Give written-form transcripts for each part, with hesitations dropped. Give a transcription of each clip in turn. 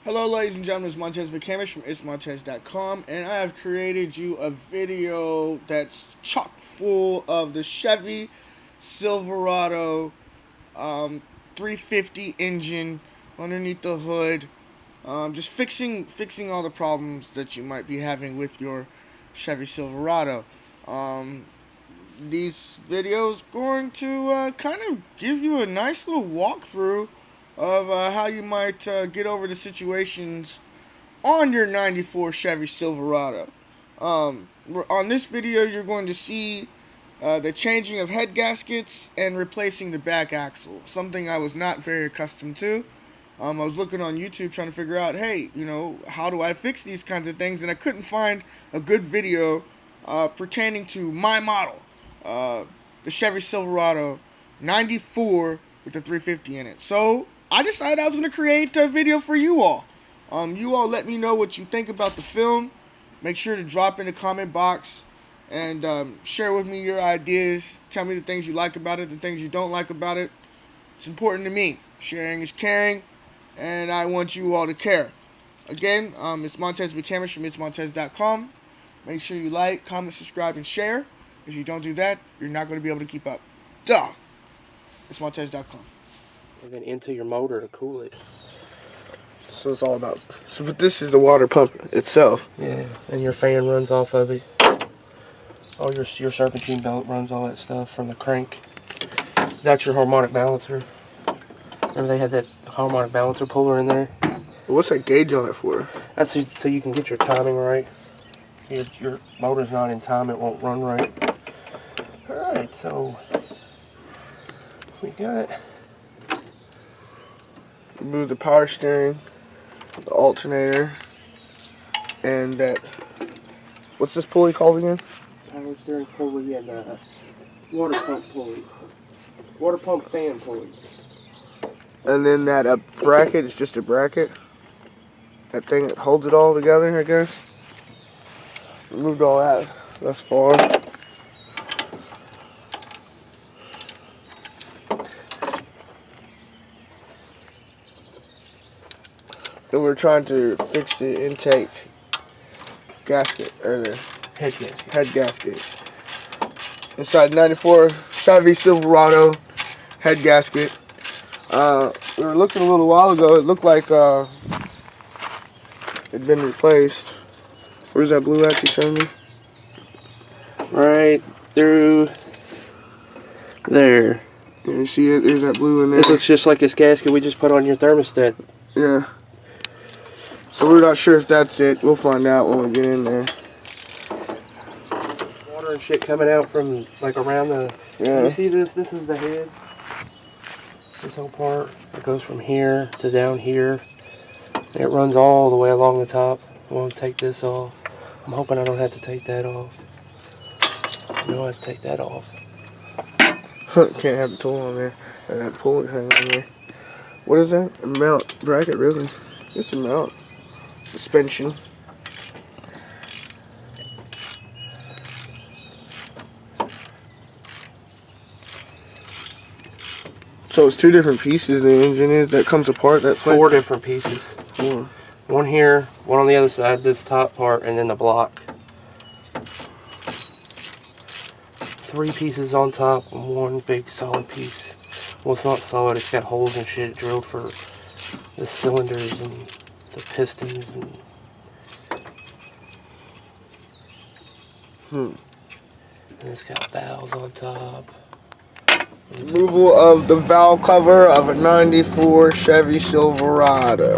Hello ladies and gentlemen, it's Montez McCamish from itsmontez.com, and I have created you a video that's chock full of the Chevy Silverado 350 engine underneath the hood, just fixing all the problems that you might be having with your Chevy Silverado. These videos going to kind of give you a nice little walkthrough of how you might get over the situations on your 94 Chevy Silverado. On this video, you're going to see the changing of head gaskets and replacing the back axle, something I was not very accustomed to. I was looking on YouTube trying to figure out, hey, how do I fix these kinds of things? And I couldn't find a good video pertaining to my model, the Chevy Silverado 94 with the 350 in it. So I decided I was going to create a video for you all. You all let me know what you think about the film. Make sure to drop in the comment box and share with me your ideas. Tell me the things you like about it, the things you don't like about it. It's important to me. Sharing is caring, and I want you all to care. Again, it's Montez McCamish from itsmontez.com. Make sure you like, comment, subscribe, and share. If you don't do that, you're not going to be able to keep up. Duh! itsmontez.com. And then into your motor to cool it. So it's all about. So this is the water pump itself. Yeah, and your fan runs off of it. All your serpentine belt runs all that stuff from the crank. That's your harmonic balancer. Remember they had that harmonic balancer puller in there? What's that gauge on it for? That's so you can get your timing right. If your motor's not in time, it won't run right. Alright, so we got. Move the power steering, the alternator, and that. What's this pulley called again? Power steering pulley and water pump pulley. Water pump fan pulley. And then that bracket is just a bracket. That thing that holds it all together, I guess. Removed all that thus far. And we're trying to fix the intake gasket, or the head gasket. Inside 94 Chevy Silverado head gasket. We were looking a little while ago, it looked like it'd been replaced. Where's that blue at you showing me? Right through there. Yeah, you see it? There's that blue in there. It looks just like this gasket we just put on your thermostat. Yeah. So we're not sure if that's it. We'll find out when we get in there. Water and shit coming out from like around the. Yeah. You see this? This is the head. This whole part. It goes from here to down here. And it runs all the way along the top. I'm gonna take this off. I'm hoping I don't have to take that off. No, I have to take that off. Can't have the tool on there. Or that pulley hanging on there. What is that? A mount bracket, really? Just a mount. Suspension. So it's two different pieces the engine is that comes apart. That Four different pieces. Four. One here, one on the other side, this top part, and then the block. 3 pieces on top and one big solid piece. Well, it's not solid, it's got holes and shit drilled for the cylinders and the pistons and and it's got valves on top. Removal of the valve cover of a 94 Chevy Silverado.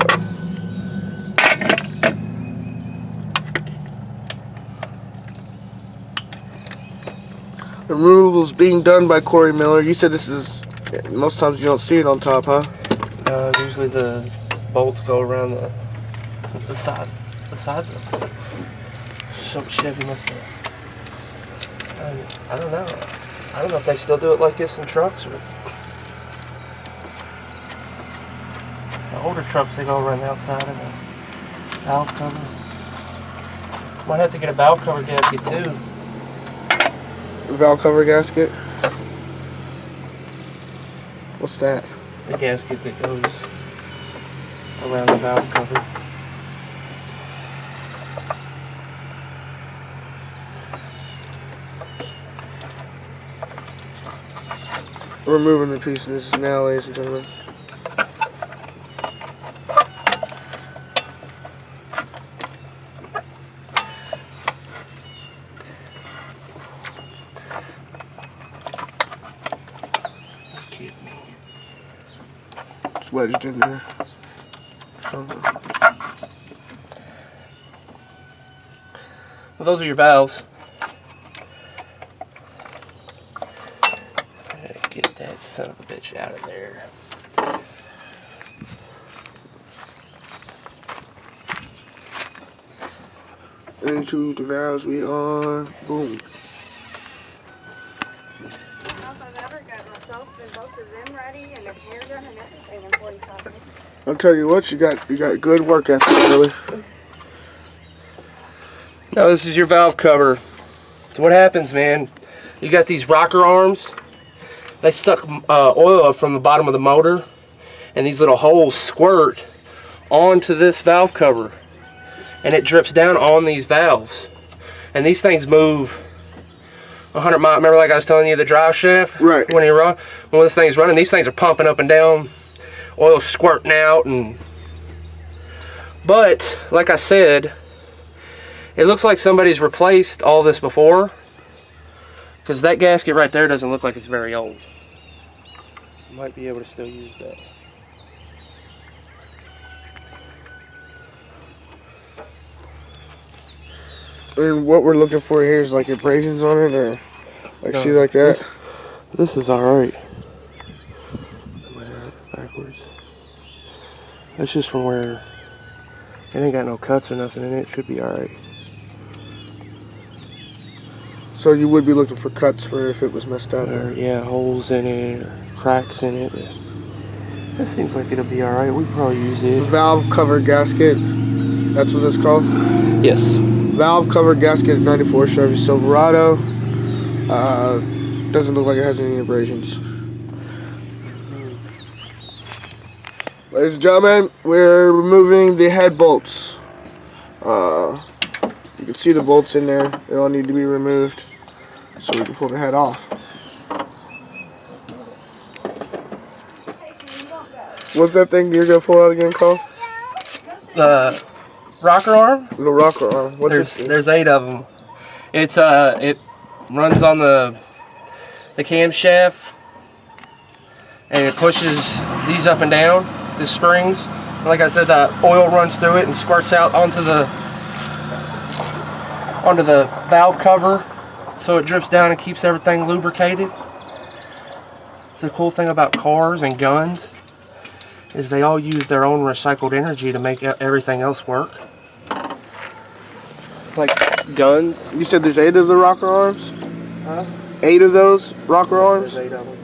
The removal is being done by Corey Miller. You said this is, most times you don't see it on top, huh? Usually the bolts go around the sides of it. Some Chevy must have. I don't know. I don't know if they still do it like this in trucks or. The older trucks, they go around the outside of the valve cover. Might have to get a valve cover gasket too. Valve cover gasket? What's that? The gasket that goes around the valve cover. Removing the pieces now, ladies and gentlemen. It's wedged in there. Well, those are your valves. Get that son of a bitch out of there. Into the valves we are. Boom. I'll tell you what, you got good work ethic, really. Now this is your valve cover. So what happens, man? You got these rocker arms. They suck oil up from the bottom of the motor, and these little holes squirt onto this valve cover, and it drips down on these valves. And these things move 100 miles. Remember, like I was telling you, the drive shaft, right? When this thing's running, these things are pumping up and down, oil squirting out, but like I said, it looks like somebody's replaced all this before, because that gasket right there doesn't look like it's very old. You might be able to still use that. And what we're looking for here is like abrasions on it, or like no, see like that. This is all right. Backwards. That's just from where it ain't got no cuts or nothing in it. It should be all right. So you would be looking for cuts for if it was messed up, or yeah, holes in it, or cracks in it. This seems like it'll be all right. We probably use it. Valve cover gasket. That's what it's called. Yes. Valve cover gasket 94 Chevy Silverado. Doesn't look like it has any abrasions. Ladies and gentlemen, we're removing the head bolts. You can see the bolts in there. They all need to be removed so we can pull the head off. What's that thing you're going to pull out again, Cole? The rocker arm? The rocker arm. There's 8 of them. It's it runs on the camshaft, and it pushes these up and down, the springs. And like I said, the oil runs through it and squirts out onto the valve cover, so it drips down and keeps everything lubricated. The cool thing about cars and guns is they all use their own recycled energy to make everything else work. Like guns. You said there's 8 of the rocker arms? Huh? 8 of those rocker arms? There's 8 of them.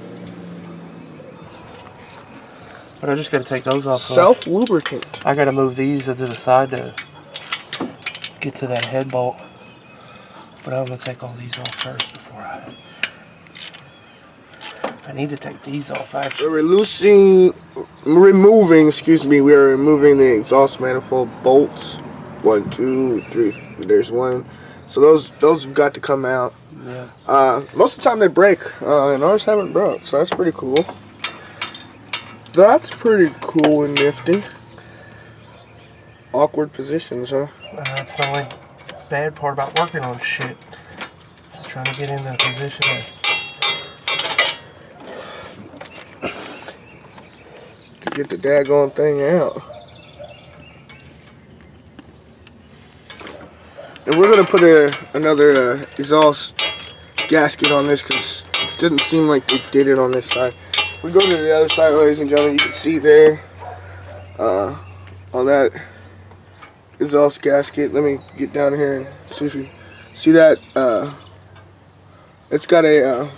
But I just got to take those off. Self-lubricant. I got to move these to the side to get to that head bolt. But I'm going to take all these off first before I need to take these off actually. We are removing the exhaust manifold bolts. 1, 2, 3. There's one. So those have got to come out. Yeah. Most of the time they break, and ours haven't broke, so that's pretty cool. That's pretty cool and nifty. Awkward positions, huh? That's the only bad part about working on shit. Just trying to get in the position to get the daggone thing out. And we're gonna put another exhaust gasket on this because it didn't seem like they did it on this side. We go to the other side, ladies and gentlemen. You can see there on that exhaust gasket. Let me get down here and see if you see that. It's got a.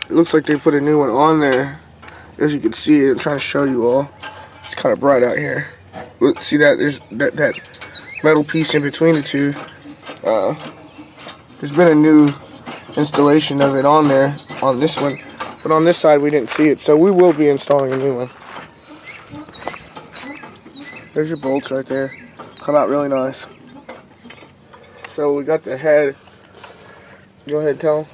It looks like they put a new one on there. As you can see it, I'm trying to show you all. It's kind of bright out here. See that? There's that metal piece in between the two. There's been a new installation of it on there, on this one. But on this side, we didn't see it, so we will be installing a new one. There's your bolts right there. Come out really nice. So we got the head. Go ahead, tell them.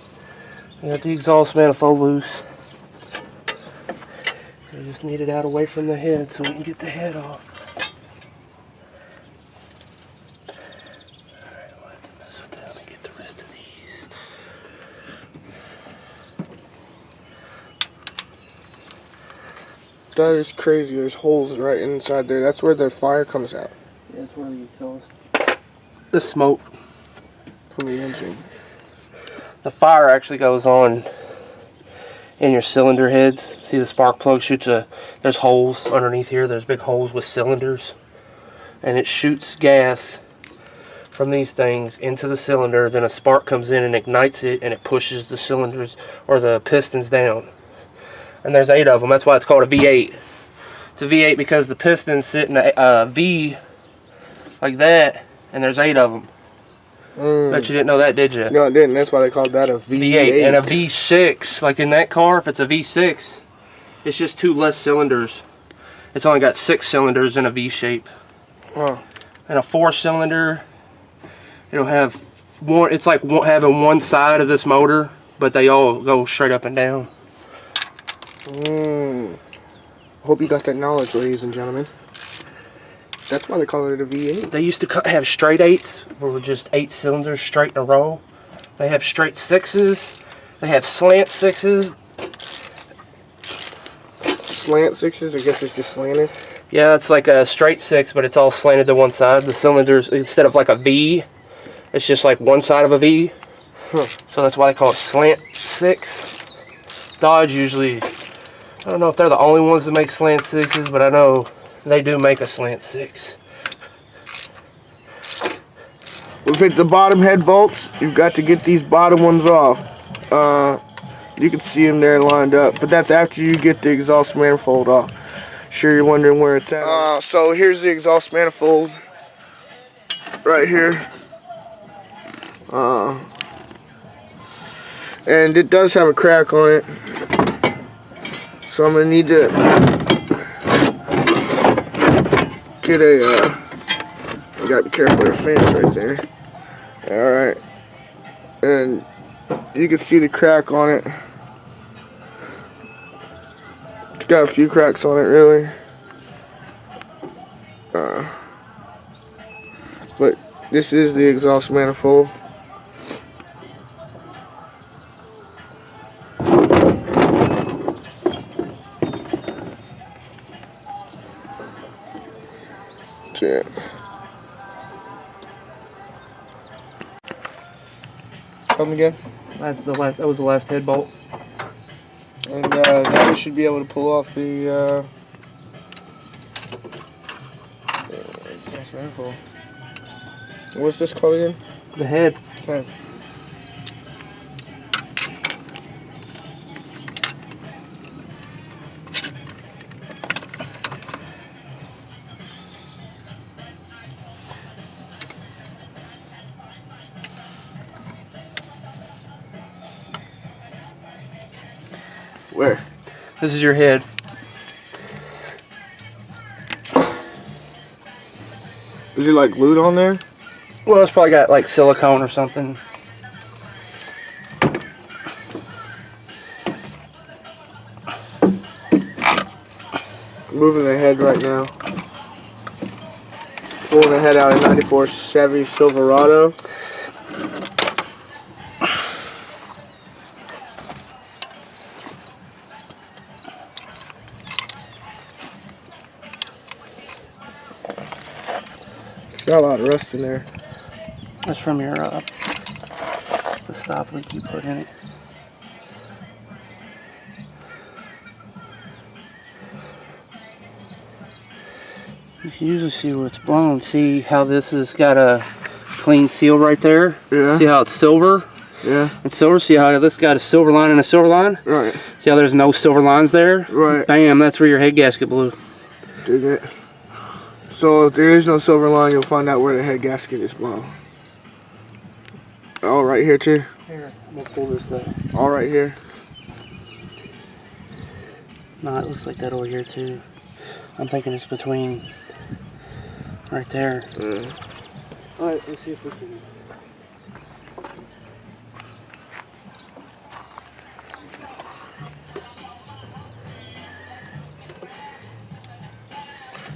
We got the exhaust manifold loose. We just need it out away from the head so we can get the head off. Alright, we'll have to mess with that. Let me get the rest of these. That is crazy. There's holes right inside there. That's where the fire comes out. Yeah, that's where the exhaust. The smoke From the engine. The fire actually goes on in your cylinder heads. See the spark plug shoots there's holes underneath here. There's big holes with cylinders. And it shoots gas from these things into the cylinder. Then a spark comes in and ignites it, and it pushes the cylinders or the pistons down. And there's 8 of them. That's why it's called a V8. It's a V8 because the pistons sit in a V like that, and there's 8 of them. Bet you didn't know that, did you? No, I didn't. That's why they called that a V8. And a V6, like in that car, if it's a V6, it's just 2 less cylinders. It's only got 6 cylinders in a V shape. Huh. And a 4-cylinder, it'll have one. It's like having one side of this motor, but they all go straight up and down. Hope you got that knowledge, ladies and gentlemen. That's why they call it a V8. They used to have straight 8s, where we're just 8 cylinders straight in a row. They have straight 6s. They have slant 6s. Slant 6s? I guess it's just slanted. Yeah, it's like a straight 6, but it's all slanted to one side. The cylinders, instead of like a V, it's just like one side of a V. Huh. So that's why they call it slant 6. Dodge usually, I don't know if they're the only ones that make slant 6s, but I know they do make a slant 6. We'll take the bottom head bolts. You've got to get these bottom ones off. You can see them there lined up, but that's after you get the exhaust manifold off. Sure, you're wondering where it's at. So here's the exhaust manifold right here. And it does have a crack on it, so I'm gonna need to get a you gotta be careful of your fence right there. Alright, and you can see the crack on it. It's got a few cracks on it, really. But this is the exhaust manifold. That's it. Come again? That was the last head bolt. And now we should be able to pull off the what's this called again? The head. Okay. Where? This is your head. Is it like glued on there? Well, it's probably got like silicone or something. Moving the head right now. Pulling the head out of 94 Chevy Silverado. Got a lot of rust in there. That's from your the stop leak you put in it. You can usually see where it's blown. See how this has got a clean seal right there? Yeah. See how it's silver? Yeah. It's silver. See how this got a silver line and a silver line? Right. See how there's no silver lines there? Right. Bam, that's where your head gasket blew. Dig it. So if there is no silver line, you'll find out where the head gasket is blown. Oh, right here too? Here, I'm gonna pull this up. All right here. No, it looks like that over here too. I'm thinking it's between right there. Alright, let's see if we can.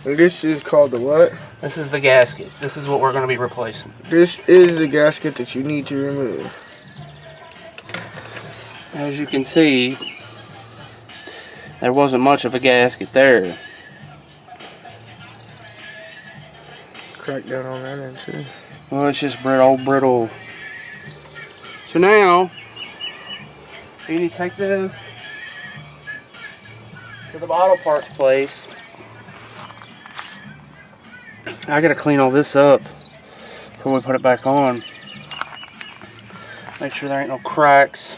And this is called the what? This is the gasket. This is what we're going to be replacing. This is the gasket that you need to remove. As you can see, there wasn't much of a gasket there. Crack down on that end too. Well, it's just brittle. So now, you need to take this to the bottle parts place. I gotta clean all this up before we put it back on. Make sure there ain't no cracks.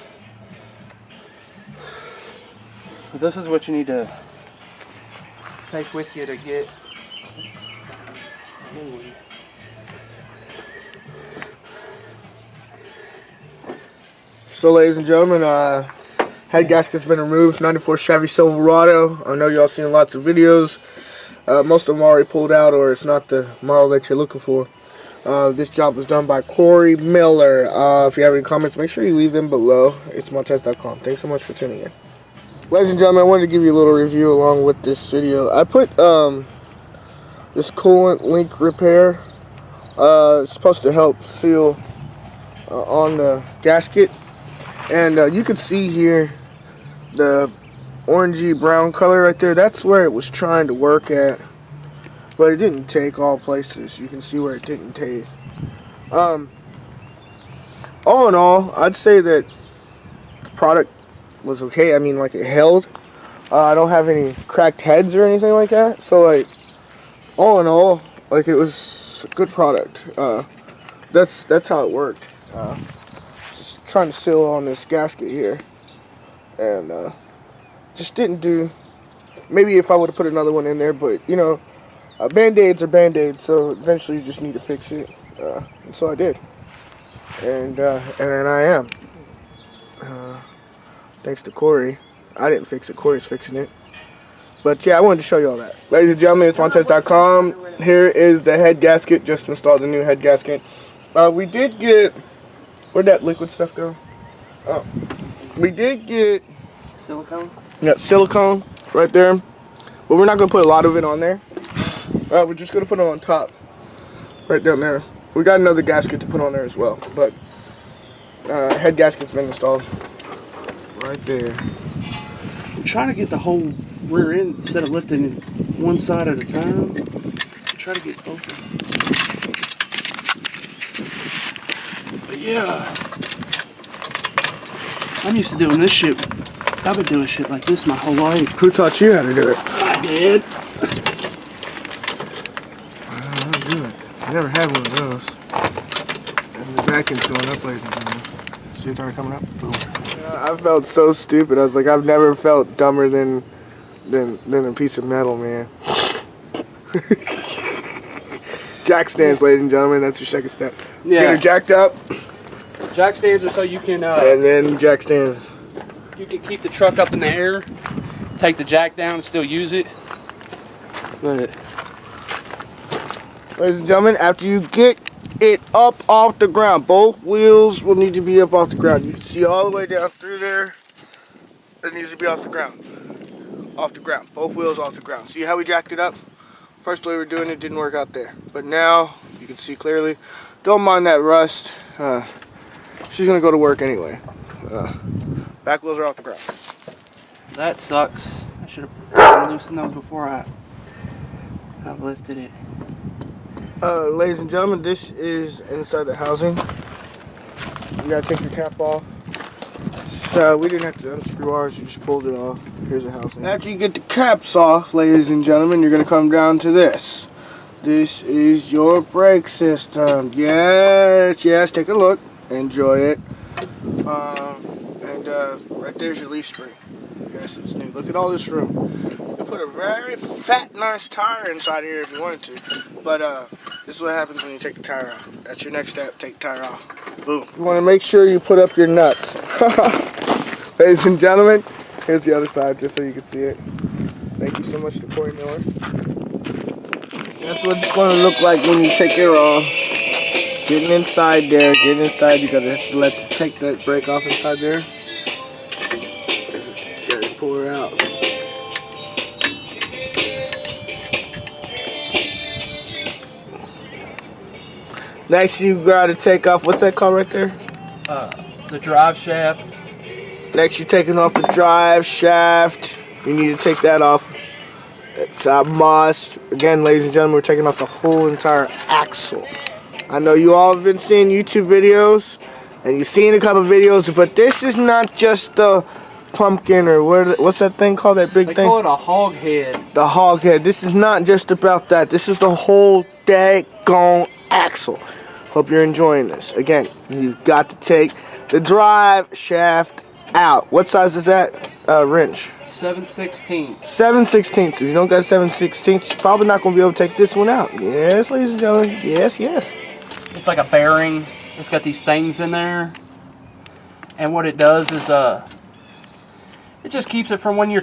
But this is what you need to take with you to get moving. So, ladies and gentlemen, head gasket's been removed. 94 Chevy Silverado. I know y'all seen lots of videos. Most of them already pulled out, or it's not the model that you're looking for. This job was done by Corey Miller. If you have any comments, make sure you leave them below. Itsmontez.com. Thanks so much for tuning in. Ladies and gentlemen, I wanted to give you a little review along with this video. I put this coolant link repair. It's supposed to help seal on the gasket. And you can see here the orangey brown color right there. That's where it was trying to work at, but it didn't take all places. You can see where it didn't take. All in all, I'd say that the product was okay. I mean, like, it held. I don't have any cracked heads or anything like that, so like, all in all, like, it was a good product. That's how it worked. Just trying to seal on this gasket here, and just didn't do. Maybe if I would have put another one in there, but you know, band-aids are band-aids, so eventually you just need to fix it, and so I did, and I am. Thanks to Corey. I didn't fix it, Corey's fixing it. But yeah, I wanted to show you all that. Ladies and gentlemen, itsmontez.com. Here is the head gasket. Just installed the new head gasket. We did get, where'd that liquid stuff go? Oh, we did get Silicone? yeah, silicone right there, but we're not gonna put a lot of it on there. We're just gonna put it on top, right down there. We got another gasket to put on there as well, but head gasket's been installed right there. I'm trying to get the whole rear end instead of lifting one side at a time. Try to get both. But yeah, I'm used to doing this shit. I've been doing shit like this my whole life. Who taught you how to do it? I did. I'm good. I never had one of those. And the vacuum's going up, ladies and gentlemen. See your tire coming up? Boom. I felt so stupid. I was like, I've never felt dumber than a piece of metal, man. Jack stands, ladies and gentlemen. That's your second step. Yeah. Get her jacked up. Jack stands are so you can and then jack stands. you can keep the truck up in the air, take the jack down and still use it. But ladies and gentlemen, after you get it up off the ground, both wheels will need to be up off the ground. You can see all the way down through there. It needs to be off the ground. Off the ground. Both wheels off the ground. See how we jacked it up? First way we were doing it didn't work out there. But now you can see clearly. Don't mind that rust. She's going to go to work anyway. Back wheels are off the ground. that sucks. I should have loosened those before I lifted it. Ladies and gentlemen, this is inside the housing. You gotta take your cap off. So we didn't have to unscrew ours, you just pulled it off. Here's the housing. After you get the caps off, ladies and gentlemen, you're gonna come down to this. This is your brake system. Yes, yes, take a look. Enjoy it. Right there's your leaf spring. Yes, it's new. Look at all this room. You can put a very fat, nice tire inside here if you wanted to. But this is what happens when you take the tire out. That's your next step. Take the tire off. Boom. You want to make sure you put up your nuts. Ladies and gentlemen, Here's the other side, just so you can see it. Thank you so much to Corey Miller. That's what it's going to look like when you take it off. Getting inside there, getting inside, you gotta take that brake off inside there. You gotta pull her out. Next, you gotta take off, what's that called right there? The drive shaft. Next, you're taking off the drive shaft. You need to take that off. It's a must. Again, ladies and gentlemen, we're taking off the whole entire axle. I know you all have been seeing YouTube videos, and you've seen a couple videos, but this is not just the pumpkin, or what's that thing called, that big thing? They call it a hog head. The hog head. This is not just about that. This is the whole daggone axle. Hope you're enjoying this. Again, you've got to take the drive shaft out. What size is that wrench? 7/16. 7/16. If you don't got 7/16, you're probably not going to be able to take this one out. Yes, ladies and gentlemen. Yes, yes. It's like a bearing. It's got these things in there, and what it does is it just keeps it from when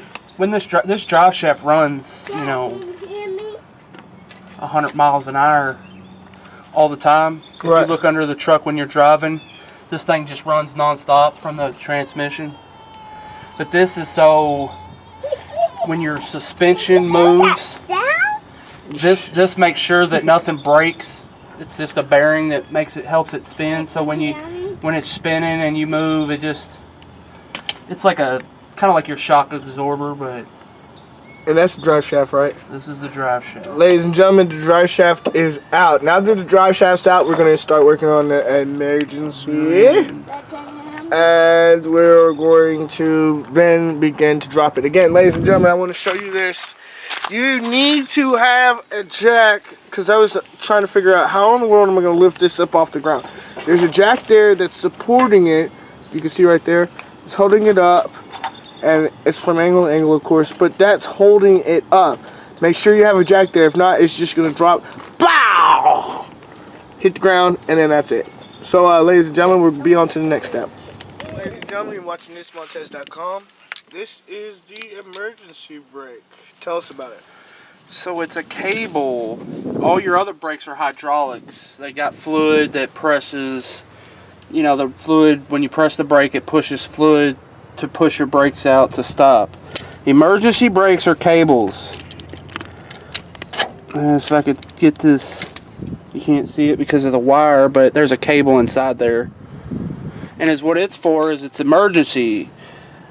this drive shaft runs, you know, 100 miles an hour all the time. If you look under the truck when you're driving, this thing just runs non-stop from the transmission. But this is so when your suspension moves, this makes sure that nothing breaks. It's just a bearing that helps it spin. So when it's spinning and you move, it's like kind of like your shock absorber, but. And that's the drive shaft, right? This is the drive shaft. Ladies and gentlemen, the drive shaft is out. Now that the drive shaft's out, we're going to start working on the emergency. And we're going to then begin to drop it. Again, ladies and gentlemen, I want to show you this. You need to have a jack, because I was trying to figure out how in the world am I going to lift this up off the ground. There's a jack there that's supporting it. You can see right there. It's holding it up. And it's from angle to angle, of course, but that's holding it up. Make sure you have a jack there. If not, it's just going to drop. Bow! Hit the ground, and then that's it. So, ladies and gentlemen, we'll be on to the next step. Ladies and gentlemen, you're watching itsmontez.com. This is the emergency brake. Tell us about it. So it's a cable. All your other brakes are hydraulics. They got fluid that presses, you know, the fluid, when you press the brake, it pushes fluid to push your brakes out to stop. Emergency brakes are cables. If I could get this, you can't see it because of the wire, but there's a cable inside there. And what it's for is it's emergency.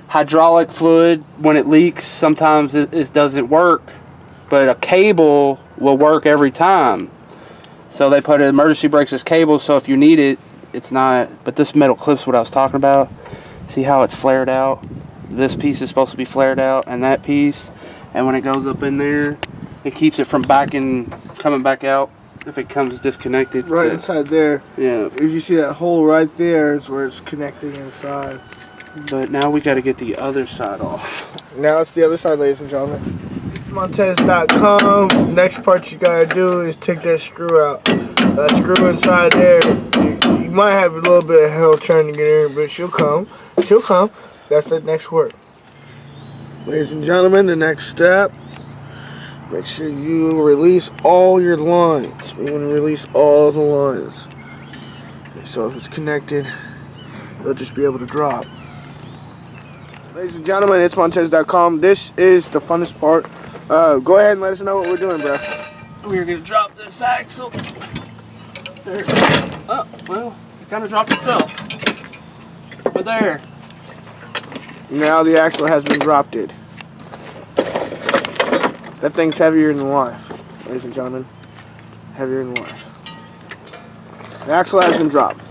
Hydraulic fluid, when it leaks, sometimes it doesn't work, but a cable will work every time. So they put emergency brakes as cables, so if you need it, it's not. But this metal clip's what I was talking about. See how it's flared out? This piece is supposed to be flared out, and that piece, and when it goes up in there, it keeps it from coming back out if it comes disconnected. Right inside there. Yeah. If you see that hole right there, is where it's connecting inside. But now we got to get the other side off. Now it's the other side, ladies and gentlemen. itsmontez.com. Next part you gotta do is take that screw out. That screw inside there. You might have a little bit of hell trying to get in, but she'll come. She'll come. That's the next work. Ladies and gentlemen, the next step. Make sure you release all your lines. We want to release all the lines. Okay, so if it's connected, it'll just be able to drop. Ladies and gentlemen, itsmontez.com. This is the funnest part. Go ahead and let us know what we're doing, bro. We're going to drop this axle. There. Oh, well, it kind of dropped itself. But there. Now the axle has been dropped. That thing's heavier than life, ladies and gentlemen. Heavier than life. The axle has been dropped.